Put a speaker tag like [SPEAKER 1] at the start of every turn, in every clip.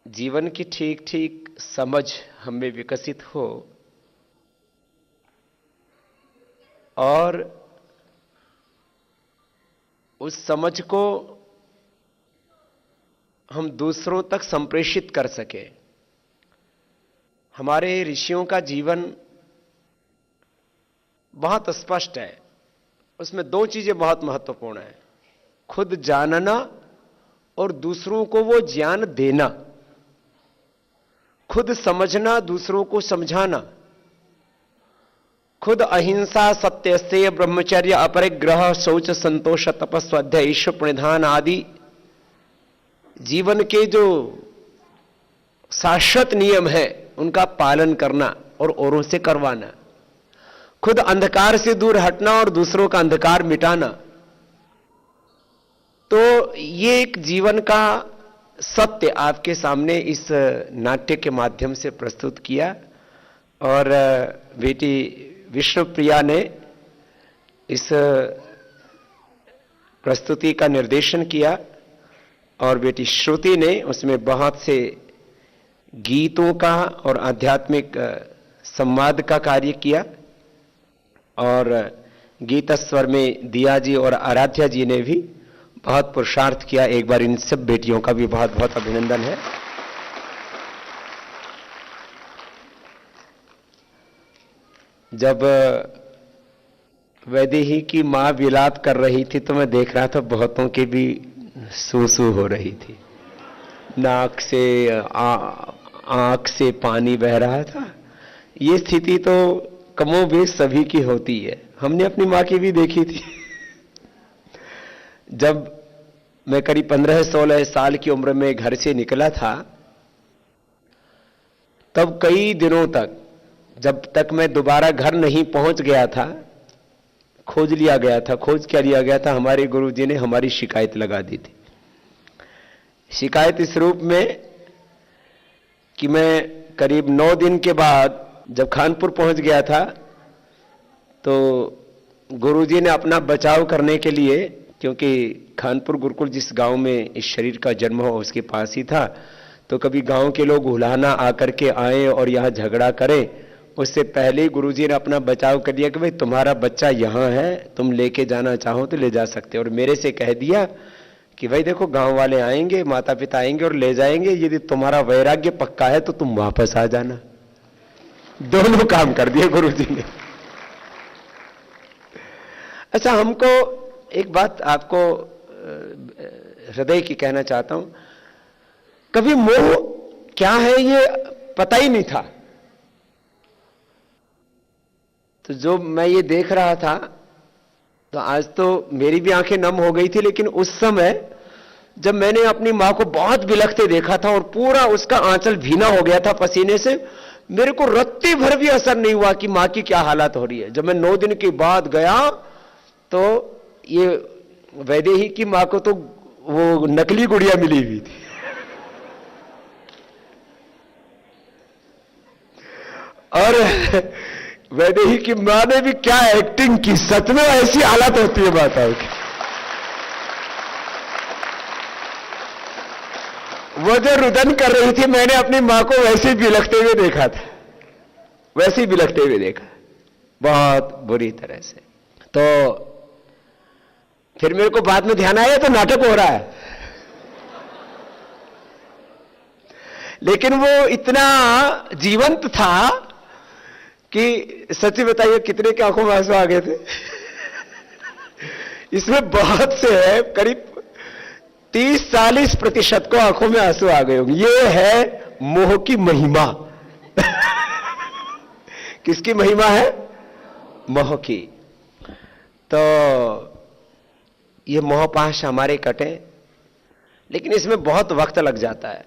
[SPEAKER 1] जीवन की ठीक ठीक समझ हमें विकसित हो और उस समझ को हम दूसरों तक संप्रेषित कर सके। हमारे ऋषियों का जीवन बहुत स्पष्ट है। उसमें दो चीजें बहुत महत्वपूर्ण हैं, खुद जानना और दूसरों को वो ज्ञान देना। खुद समझना, दूसरों को समझाना। खुद अहिंसा, सत्य से ब्रह्मचर्य, अपरिग्रह, शौच, संतोष, तपस्वाध्याय, ईश्वर प्रणिधान आदि जीवन के जो शाश्वत नियम है उनका पालन करना और औरों से करवाना। खुद अंधकार से दूर हटना और दूसरों का अंधकार मिटाना। तो ये एक जीवन का सत्य आपके सामने इस नाट्य के माध्यम से प्रस्तुत किया। और बेटी विष्णुप्रिया ने इस प्रस्तुति का निर्देशन किया और बेटी श्रुति ने उसमें बहुत से गीतों का और आध्यात्मिक संवाद का कार्य किया। और गीत स्वर में दिया जी और आराध्या जी ने भी बहुत पुरुषार्थ किया। एक बार इन सब बेटियों का भी बहुत बहुत अभिनंदन है। जब वैदेही की मां विलाप कर रही थी तो मैं देख रहा था बहुतों के भी सूसू हो रही थी, नाक से आंख से पानी बह रहा था। ये स्थिति तो कमोबेश सभी की होती है। हमने अपनी मां की भी देखी थी। जब मैं करीब 15-16 साल की उम्र में घर से निकला था, तब कई दिनों तक, जब तक मैं दोबारा घर नहीं पहुंच गया था, खोज लिया गया था। खोज क्या लिया गया था? हमारे गुरुजी ने हमारी शिकायत लगा दी थी। शिकायत इस रूप में कि मैं करीब 9 दिन के बाद जब खानपुर पहुंच गया था, तो गुरुजी ने अपना बचाव करने के लिए, क्योंकि खानपुर गुरुकुल जिस गांव में इस शरीर का जन्म हो उसके पास ही था, तो कभी गांव के लोग उलाहना आकर के आए और यहां झगड़ा करें, उससे पहले ही गुरुजी ने अपना बचाव कर दिया कि भाई तुम्हारा बच्चा यहां है, तुम लेके जाना चाहो तो ले जा सकते हो। और मेरे से कह दिया कि भाई देखो, गांव वाले आएंगे, माता पिता आएंगे और ले जाएंगे, यदि तुम्हारा वैराग्य पक्का है तो तुम वापस आ जाना। दोनों काम कर दिए गुरुजी ने। अच्छा, हमको एक बात आपको हृदय की कहना चाहता हूं, कभी मोह क्या है ये पता ही नहीं था। तो जो मैं ये देख रहा था, तो आज तो मेरी भी आंखें नम हो गई थी, लेकिन उस समय जब मैंने अपनी मां को बहुत बिलखते देखा था और पूरा उसका आंचल भीना हो गया था पसीने से, मेरे को रत्ती भर भी असर नहीं हुआ कि मां की क्या हालत हो रही है। जब मैं 9 दिन के बाद गया तो ये वैदेही की मां को तो वो नकली गुड़िया मिली हुई थी। और वैदेही की मां ने भी क्या एक्टिंग की, सच में ऐसी हालत होती है माताओं की। वो जो रुदन कर रही थी, मैंने अपनी मां को वैसे ही बिलखते हुए देखा था, वैसे ही बिलखते हुए देखा, बहुत बुरी तरह से। तो फिर मेरे को बाद में ध्यान आया तो नाटक हो रहा है, लेकिन वो इतना जीवंत था कि सच्ची बताइए कितने की आंखों में आंसू आ गए थे। इसमें बहुत से करीब 30-40% को आंखों में आंसू आ गए होंगे। ये है मोह की महिमा। किसकी महिमा है? मोह की। तो ये मोहपाश हमारे कटे, लेकिन इसमें बहुत वक्त लग जाता है।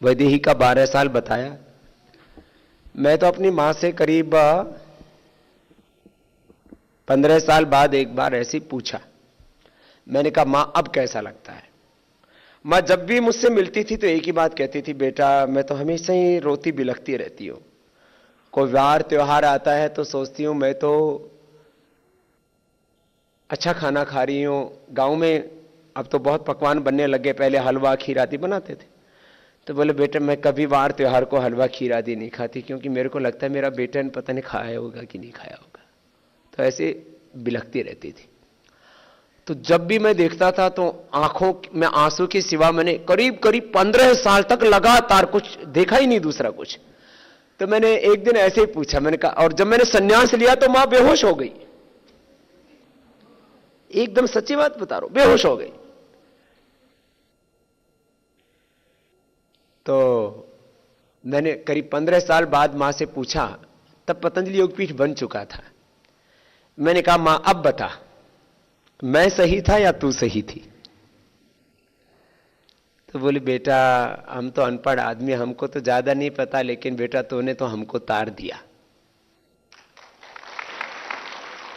[SPEAKER 1] वैदेही का 12 साल बताया। मैं तो अपनी मां से करीब 15 साल बाद एक बार ऐसे पूछा। मैंने कहा, मां अब कैसा लगता है? मां जब भी मुझसे मिलती थी तो एक ही बात कहती थी, बेटा मैं तो हमेशा ही रोती बिलखती रहती हूं। कोई वार त्योहार आता है तो सोचती हूं मैं तो अच्छा खाना खा रही हूं। गांव में अब तो बहुत पकवान बनने लगे, पहले हलवा खीर आदि बनाते थे। तो बोले बेटा मैं कभी वार त्योहार को हलवा खीर आदि नहीं खाती, क्योंकि मेरे को लगता है मेरा बेटा ने पता नहीं खाया होगा कि नहीं खाया होगा। तो ऐसे बिलखती रहती थी। तो जब भी मैं देखता था तो आंखों में आंसू के सिवा मैंने करीब करीब 15 साल तक लगातार कुछ देखा ही नहीं, दूसरा कुछ। तो मैंने एक दिन ऐसे ही पूछा, मैंने कहा, और जब मैंने संन्यास लिया तो मां बेहोश हो गई, एकदम सच्ची बात बता रहा हूं, बेहोश हो गई। तो मैंने करीब 15 साल बाद मां से पूछा, तब पतंजलि योगपीठ बन चुका था। मैंने कहा मां अब बता, मैं सही था या तू सही थी? तो बोली बेटा हम तो अनपढ़ आदमी, हमको तो ज्यादा नहीं पता, लेकिन बेटा तूने तो हमको तार दिया।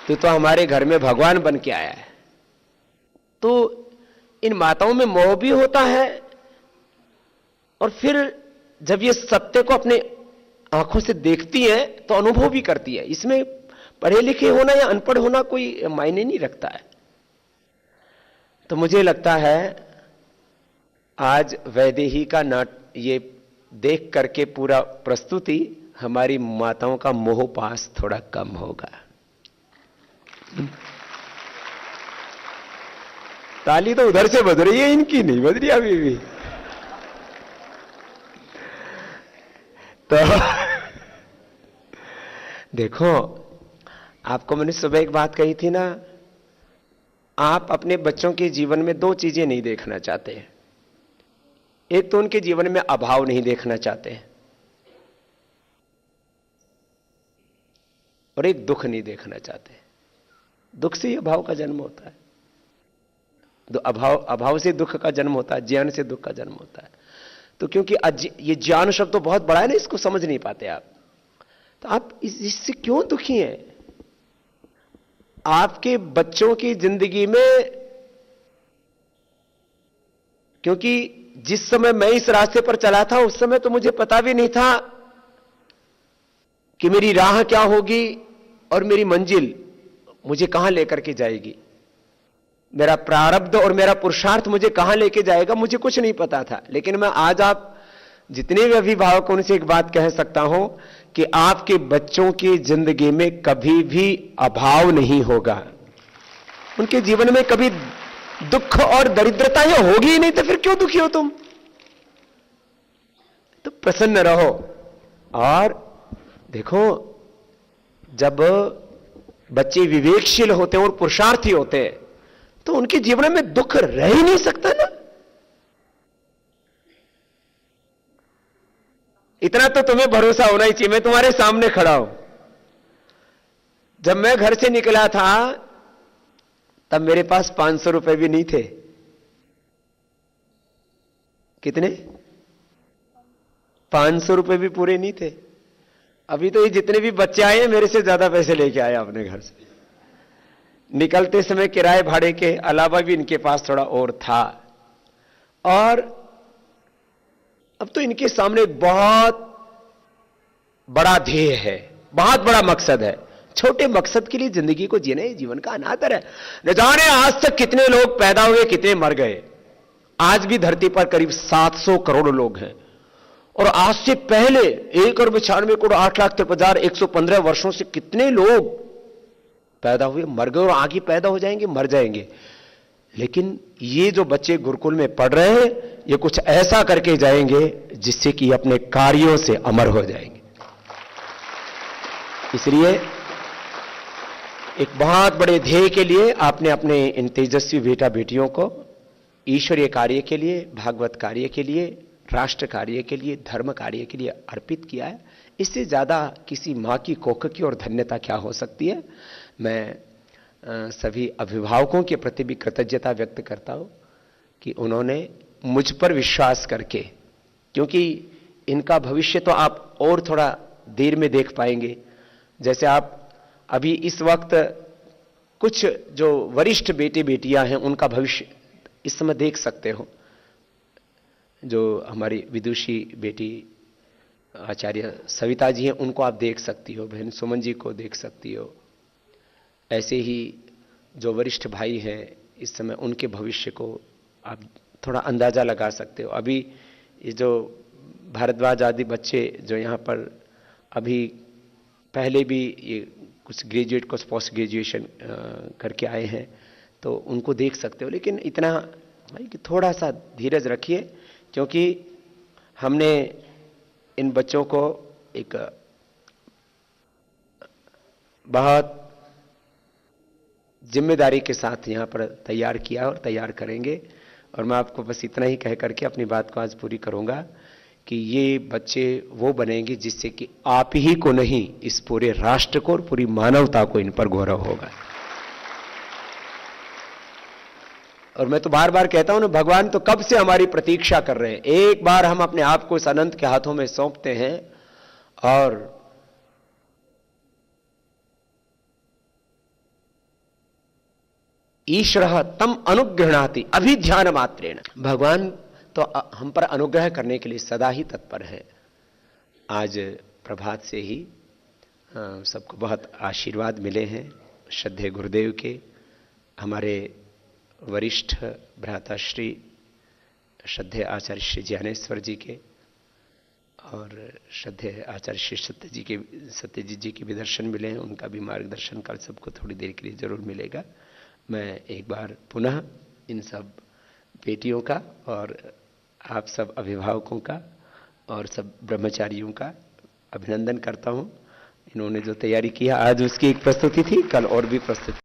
[SPEAKER 1] तू तो हमारे घर में भगवान बन के आया है। तो इन माताओं में मोह भी होता है, और फिर जब ये सत्य को अपने आंखों से देखती है तो अनुभव भी करती है। इसमें पढ़े लिखे होना या अनपढ़ होना कोई मायने नहीं रखता है। तो मुझे लगता है आज वैदेही का ये देख करके पूरा प्रस्तुति, हमारी माताओं का मोह पास थोड़ा कम होगा। ताली तो उधर से बज रही है, इनकी नहीं बज रही अभी भी। तो देखो, आपको मैंने सुबह एक बात कही थी ना, आप अपने बच्चों के जीवन में दो चीजें नहीं देखना चाहते हैं। एक तो उनके जीवन में अभाव नहीं देखना चाहते हैं, और एक दुख नहीं देखना चाहते। दुख से ही अभाव का जन्म होता है, अभाव से दुख का जन्म होता है, ज्ञान से दुख का जन्म होता है। तो क्योंकि ये ज्ञान शब्द तो बहुत बड़ा है ना, इसको समझ नहीं पाते आप। तो आप इससे क्यों दुखी हैं? आपके बच्चों की जिंदगी में, क्योंकि जिस समय मैं इस रास्ते पर चला था उस समय तो मुझे पता भी नहीं था कि मेरी राह क्या होगी और मेरी मंजिल मुझे कहां लेकर के जाएगी। मेरा प्रारब्ध और मेरा पुरुषार्थ मुझे कहां लेके जाएगा, मुझे कुछ नहीं पता था। लेकिन मैं आज आप जितने भी अभिभावक उनसे एक बात कह सकता हूं कि आपके बच्चों की जिंदगी में कभी भी अभाव नहीं होगा। उनके जीवन में कभी दुख और दरिद्रता ये होगी ही नहीं, तो फिर क्यों दुखी हो तुम? तो प्रसन्न रहो। और देखो, जब बच्चे विवेकशील होते हैं और पुरुषार्थी होते हैं तो उनके जीवन में दुख रह ही नहीं सकता ना। इतना तो तुम्हें भरोसा होना ही चाहिए, मैं तुम्हारे सामने खड़ा हूं। जब मैं घर से निकला था तब मेरे पास 500 रुपए भी नहीं थे। कितने? 500 रुपए भी पूरे नहीं थे। अभी तो ये जितने भी बच्चे आए हैं मेरे से ज्यादा पैसे लेके आए अपने घर से। निकलते समय किराए भाड़े के अलावा भी इनके पास थोड़ा और था। और अब तो इनके सामने एक बहुत बड़ा ध्येय है, बहुत बड़ा मकसद है। छोटे मकसद के लिए जिंदगी को जीना ही जीवन का अनादर है। न जाने आज तक कितने लोग पैदा हुए, कितने मर गए। आज भी धरती पर करीब 700 करोड़ लोग हैं, और आज से पहले 1,96,08,53,115 वर्षों से कितने लोग पैदा हुए, मर गए, और आगे पैदा हो जाएंगे, मर जाएंगे। लेकिन ये जो बच्चे गुरुकुल में पढ़ रहे हैं, ये कुछ ऐसा करके जाएंगे जिससे कि अपने कार्यों से अमर हो जाएंगे। इसलिए एक बहुत बड़े ध्येय के लिए आपने अपने इन तेजस्वी बेटा बेटियों को ईश्वरीय कार्य के लिए, भागवत कार्य के लिए, राष्ट्र कार्य के लिए, धर्म कार्य के लिए अर्पित किया है। इससे ज्यादा किसी मां की कोख की और धन्यता क्या हो सकती है। मैं सभी अभिभावकों के प्रति भी कृतज्ञता व्यक्त करता हूं कि उन्होंने मुझ पर विश्वास करके, क्योंकि इनका भविष्य तो आप और थोड़ा देर में देख पाएंगे। जैसे आप अभी इस वक्त कुछ जो वरिष्ठ बेटे बेटियां हैं उनका भविष्य इस समय देख सकते हो। जो हमारी विदुषी बेटी आचार्य सविता जी हैं उनको आप देख सकती हो, बहन सुमन जी को देख सकती हो। ऐसे ही जो वरिष्ठ भाई हैं इस समय उनके भविष्य को आप थोड़ा अंदाज़ा लगा सकते हो। अभी ये जो भारद्वाज आदि बच्चे जो यहाँ पर अभी पहले भी ये कुछ ग्रेजुएट कुछ पोस्ट ग्रेजुएशन करके आए हैं, तो उनको देख सकते हो। लेकिन इतना भाई कि थोड़ा सा धीरज रखिए, क्योंकि हमने इन बच्चों को एक बहुत जिम्मेदारी के साथ यहाँ पर तैयार किया और तैयार करेंगे। और मैं आपको बस इतना ही कह करके अपनी बात को आज पूरी करूंगा कि ये बच्चे वो बनेंगे जिससे कि आप ही को नहीं, इस पूरे राष्ट्र को और पूरी मानवता को इन पर गौरव होगा। और मैं तो बार बार कहता हूं ना, भगवान तो कब से हमारी प्रतीक्षा कर रहे हैं। एक बार हम अपने आप को इस अनंत के हाथों में सौंपते हैं और ईश्वर तम अनुगृहणाति अभिध्यान मात्रेण, भगवान तो हम पर अनुग्रह करने के लिए सदा ही तत्पर है। आज प्रभात से ही सबको बहुत आशीर्वाद मिले हैं श्रद्धेय गुरुदेव के, हमारे वरिष्ठ भ्राताश्री श्रद्धेय आचार्य श्री ज्ञानेश्वर जी के और श्रद्धेय आचार्य श्री सत्यजीत जी के भी दर्शन मिले हैं। उनका भी मार्गदर्शन कल सबको थोड़ी देर के लिए जरूर मिलेगा। मैं एक बार पुनः इन सब बेटियों का और आप सब अभिभावकों का और सब ब्रह्मचारियों का अभिनंदन करता हूं। इन्होंने जो तैयारी किया आज उसकी एक प्रस्तुति थी, कल और भी प्रस्तुति